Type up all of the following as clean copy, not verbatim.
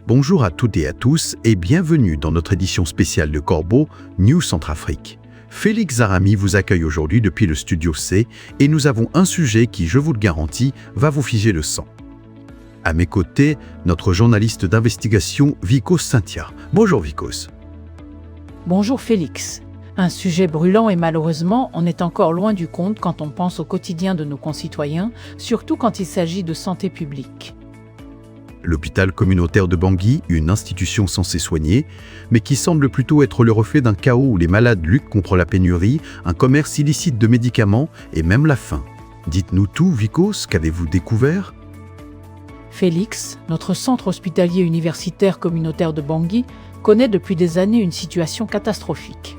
Bonjour à toutes et à tous et bienvenue dans notre édition spéciale de Corbeau News Centrafrique. Félix Zarami vous accueille aujourd'hui depuis le studio C et nous avons un sujet qui, je vous le garantis, va vous figer le sang. À mes côtés, notre journaliste d'investigation Vikos Cynthia. Bonjour Vikos. Bonjour Félix. Un sujet brûlant et malheureusement, on est encore loin du compte quand on pense au quotidien de nos concitoyens, surtout quand il s'agit de santé publique. L'hôpital communautaire de Bangui, une institution censée soigner, mais qui semble plutôt être le reflet d'un chaos où les malades luttent contre la pénurie, un commerce illicite de médicaments et même la faim. Dites-nous tout, Vikos, qu'avez-vous découvert ? Félix, notre centre hospitalier universitaire communautaire de Bangui, connaît depuis des années une situation catastrophique.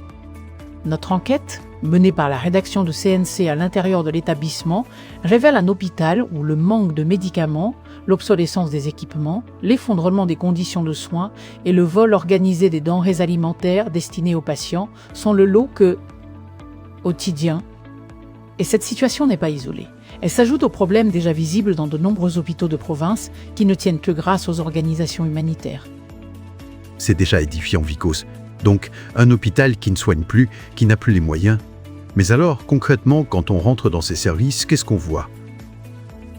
Notre enquête, menée par la rédaction de CNC à l'intérieur de l'établissement, révèle un hôpital où le manque de médicaments, l'obsolescence des équipements, l'effondrement des conditions de soins et le vol organisé des denrées alimentaires destinées aux patients sont le lot quotidien. Et cette situation n'est pas isolée. Elle s'ajoute aux problèmes déjà visibles dans de nombreux hôpitaux de province qui ne tiennent que grâce aux organisations humanitaires. C'est déjà édifiant, Vikos. Donc, un hôpital qui ne soigne plus, qui n'a plus les moyens. Mais alors, concrètement, quand on rentre dans ces services, qu'est-ce qu'on voit ?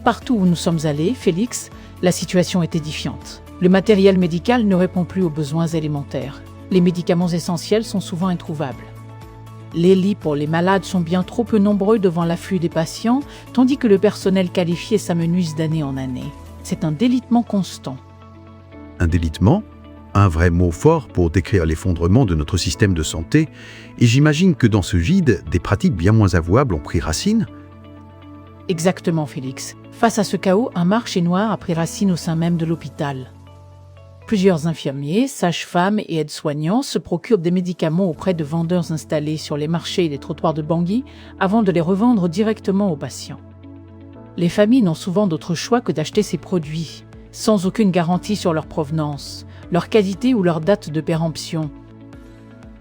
Partout où nous sommes allés, Félix, la situation est édifiante. Le matériel médical ne répond plus aux besoins élémentaires. Les médicaments essentiels sont souvent introuvables. Les lits pour les malades sont bien trop peu nombreux devant l'afflux des patients, tandis que le personnel qualifié s'amenuise d'année en année. C'est un délitement constant. Un délitement ? Un vrai mot fort pour décrire l'effondrement de notre système de santé, et j'imagine que dans ce vide, des pratiques bien moins avouables ont pris racine. Exactement, Félix. Face à ce chaos, un marché noir a pris racine au sein même de l'hôpital. Plusieurs infirmiers, sages-femmes et aides-soignants se procurent des médicaments auprès de vendeurs installés sur les marchés et les trottoirs de Bangui avant de les revendre directement aux patients. Les familles n'ont souvent d'autre choix que d'acheter ces produits, sans aucune garantie sur leur provenance, leur qualité ou leur date de péremption.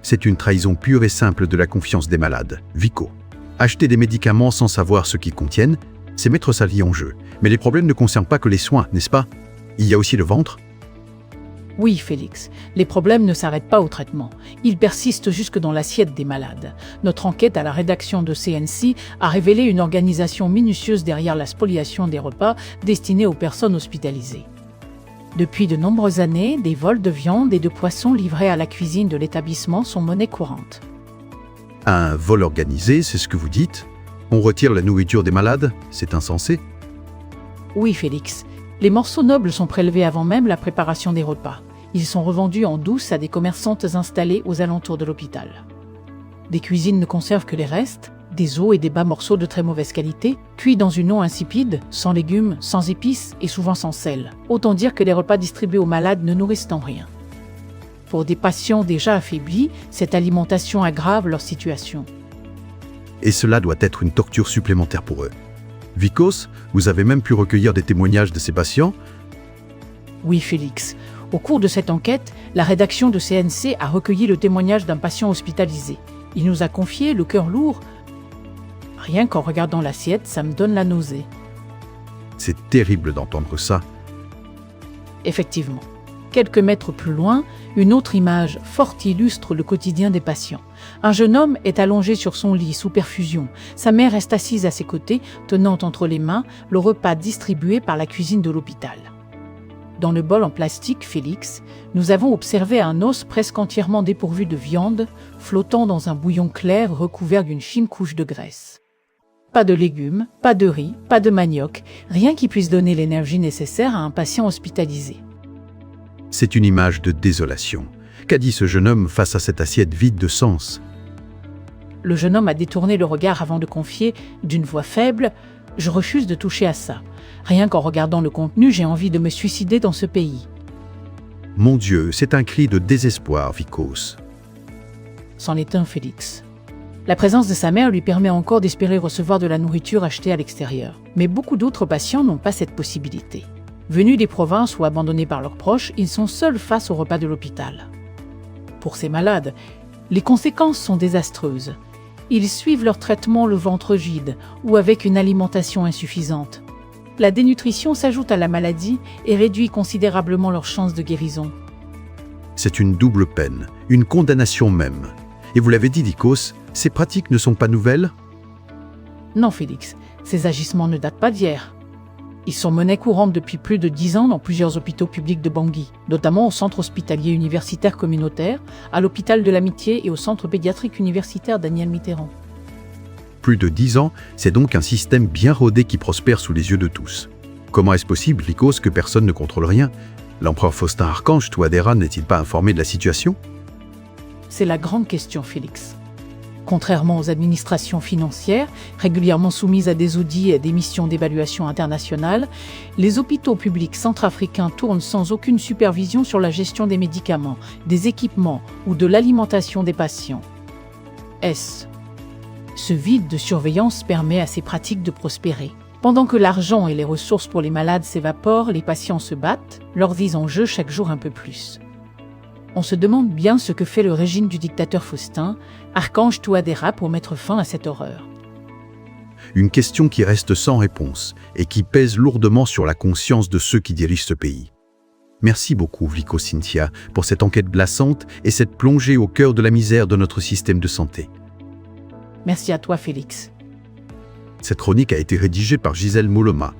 C'est une trahison pure et simple de la confiance des malades. Vico. Acheter des médicaments sans savoir ce qu'ils contiennent, c'est mettre sa vie en jeu. Mais les problèmes ne concernent pas que les soins, n'est-ce pas ? Il y a aussi le ventre ? Oui, Félix, les problèmes ne s'arrêtent pas au traitement. Ils persistent jusque dans l'assiette des malades. Notre enquête à la rédaction de CNC a révélé une organisation minutieuse derrière la spoliation des repas destinés aux personnes hospitalisées. Depuis de nombreuses années, des vols de viande et de poissons livrés à la cuisine de l'établissement sont monnaie courante. Un vol organisé, c'est ce que vous dites ? On retire la nourriture des malades ? C'est insensé ? Oui, Félix. Les morceaux nobles sont prélevés avant même la préparation des repas. Ils sont revendus en douce à des commerçantes installées aux alentours de l'hôpital. Des cuisines ne conservent que les restes, des os et des bas morceaux de très mauvaise qualité, cuits dans une eau insipide, sans légumes, sans épices et souvent sans sel. Autant dire que les repas distribués aux malades ne nourrissent en rien. Pour des patients déjà affaiblis, cette alimentation aggrave leur situation. Et cela doit être une torture supplémentaire pour eux. Vikos, vous avez même pu recueillir des témoignages de ces patients ? Oui, Félix. Au cours de cette enquête, la rédaction de CNC a recueilli le témoignage d'un patient hospitalisé. Il nous a confié, le cœur lourd. Rien qu'en regardant l'assiette, ça me donne la nausée. C'est terrible d'entendre ça. Effectivement. Quelques mètres plus loin, une autre image forte illustre le quotidien des patients. Un jeune homme est allongé sur son lit sous perfusion. Sa mère reste assise à ses côtés, tenant entre les mains le repas distribué par la cuisine de l'hôpital. Dans le bol en plastique, Félix, nous avons observé un os presque entièrement dépourvu de viande, flottant dans un bouillon clair recouvert d'une fine couche de graisse. Pas de légumes, pas de riz, pas de manioc, rien qui puisse donner l'énergie nécessaire à un patient hospitalisé. C'est une image de désolation. Qu'a dit ce jeune homme face à cette assiette vide de sens ? Le jeune homme a détourné le regard avant de confier, d'une voix faible, « Je refuse de toucher à ça. Rien qu'en regardant le contenu, j'ai envie de me suicider dans ce pays. » Mon Dieu, c'est un cri de désespoir, Vikos. C'en est un, Félix. La présence de sa mère lui permet encore d'espérer recevoir de la nourriture achetée à l'extérieur. Mais beaucoup d'autres patients n'ont pas cette possibilité. Venus des provinces ou abandonnés par leurs proches, ils sont seuls face au repas de l'hôpital. Pour ces malades, les conséquences sont désastreuses. Ils suivent leur traitement le ventre vide ou avec une alimentation insuffisante. La dénutrition s'ajoute à la maladie et réduit considérablement leurs chances de guérison. C'est une double peine, une condamnation même. Et vous l'avez dit, Lycos, ces pratiques ne sont pas nouvelles? Non, Félix, ces agissements ne datent pas d'hier. Ils sont monnaie courante depuis plus de 10 ans dans plusieurs hôpitaux publics de Bangui, notamment au centre hospitalier universitaire communautaire, à l'hôpital de l'Amitié et au centre pédiatrique universitaire Daniel Mitterrand. Plus de 10 ans, c'est donc un système bien rodé qui prospère sous les yeux de tous. Comment est-ce possible, Lycos, que personne ne contrôle rien? L'empereur Faustin Archange Touadéra n'est-il pas informé de la situation? C'est la grande question, Félix. Contrairement aux administrations financières, régulièrement soumises à des audits et à des missions d'évaluation internationale, les hôpitaux publics centrafricains tournent sans aucune supervision sur la gestion des médicaments, des équipements ou de l'alimentation des patients. Ce vide de surveillance permet à ces pratiques de prospérer. Pendant que l'argent et les ressources pour les malades s'évaporent, les patients se battent, leur vie en jeu chaque jour un peu plus. On se demande bien ce que fait le régime du dictateur Faustin, Archange Touadéra, pour mettre fin à cette horreur. Une question qui reste sans réponse et qui pèse lourdement sur la conscience de ceux qui dirigent ce pays. Merci beaucoup, Vliko Cynthia, pour cette enquête glaçante et cette plongée au cœur de la misère de notre système de santé. Merci à toi, Félix. Cette chronique a été rédigée par Gisèle Moloma.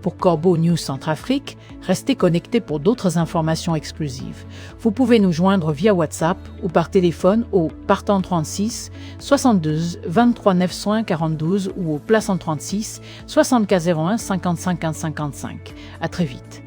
Pour Corbeau News Centrafrique, restez connectés pour d'autres informations exclusives. Vous pouvez nous joindre via WhatsApp ou par téléphone au partant 36 72 23 901 42 ou au plaçant 36 75 01 55 55. À très vite.